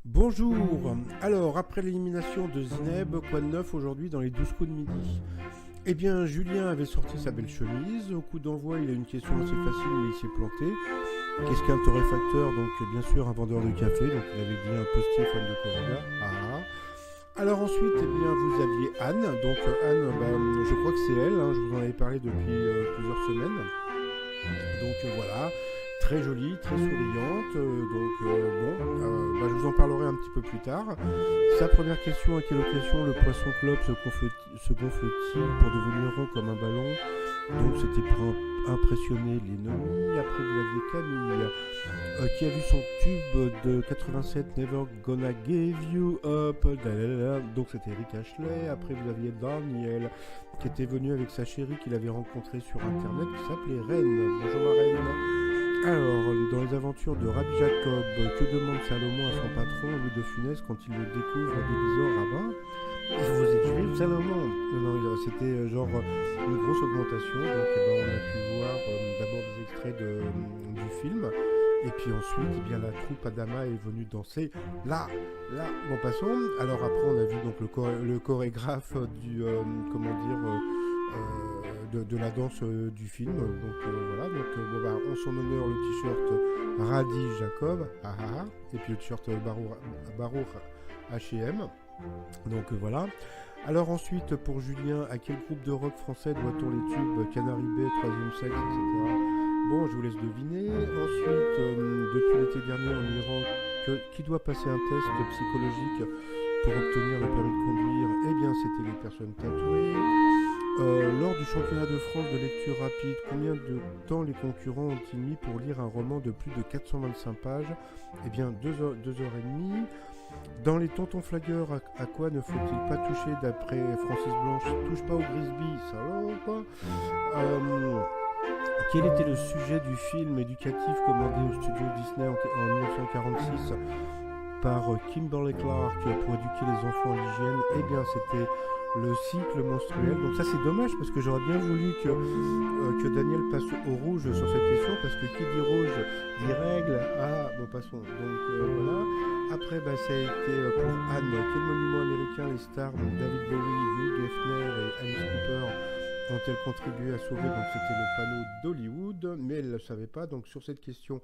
Bonjour. Alors, après l'élimination de Zineb, quoi de neuf aujourd'hui dans les 12 coups de midi? Eh bien, Julien avait sorti sa belle chemise. Au coup d'envoi, il a une question assez facile, mais il s'est planté. Qu'est-ce qu'un torréfacteur? Donc, bien sûr, un vendeur de café. Donc, il avait dit un postier fan de Corona. Ah, ah. Alors ensuite, eh bien, vous aviez Anne. Donc, Anne, je crois que c'est elle, hein. Je vous en avais parlé depuis plusieurs semaines. Donc voilà, très jolie, très souriante. Je vous en parlerai un petit peu plus tard. Sa première question: à quelle occasion le poisson clope se gonfle-t-il pour devenir rond comme un ballon? Donc c'était pour impressionner les nomis. Après vous aviez Camille qui a vu son tube de 87 Never Gonna Give You Up. Donc c'était Eric Ashley. Après vous aviez Daniel qui était venu avec sa chérie qu'il avait rencontrée sur internet qui s'appelait Reine. Bonjour ma reine. Alors, dans les aventures de Rabbi Jacob, que demande Salomon à son patron, Louis de Funès, quand il le découvre déguisé en rabbin? Vous êtes juif, Salomon? Non, c'était une grosse augmentation. Donc, on a pu voir d'abord des extraits du film. Et puis ensuite, la troupe Adama est venue danser là. Bon, passons. Alors après, on a vu donc le chorégraphe de la danse du film. En son honneur, le t-shirt Radi Jacob, et puis le t-shirt Barour H&M. Donc voilà. Alors ensuite, pour Julien, à quel groupe de rock français doit-on les tubes Canary Bay, Troisième Sexe, etc. Bon, je vous laisse deviner. Ensuite, depuis l'été dernier en Iran, qui doit passer un test psychologique pour obtenir le permis de conduire? Eh bien, c'était les personnes tatouées. Lors du championnat de France de lecture rapide, combien de temps les concurrents ont-ils mis pour lire un roman de plus de 425 pages? Eh bien, 2 heures et demie. Dans les tontons flagueurs, à quoi ne faut-il pas toucher d'après Francis Blanche? Touche pas au Grisby, salope. Quel était le sujet du film éducatif commandé au studio Disney en 1946 par Kimberly Clark pour éduquer les enfants à l'hygiène? Eh bien, c'était le cycle menstruel. Donc ça, c'est dommage parce que j'aurais bien voulu que Daniel passe au rouge sur cette question, parce que qui dit rouge dit règle. Ah, bon, passons. Donc voilà. Après, ça a été pour Anne. Quel monument américain les stars David Bowie, Hugh Hefner et Alice Cooper ont-elles contribué à sauver? Donc c'était le panneau d'Hollywood, mais elle ne le savait pas. Donc sur cette question,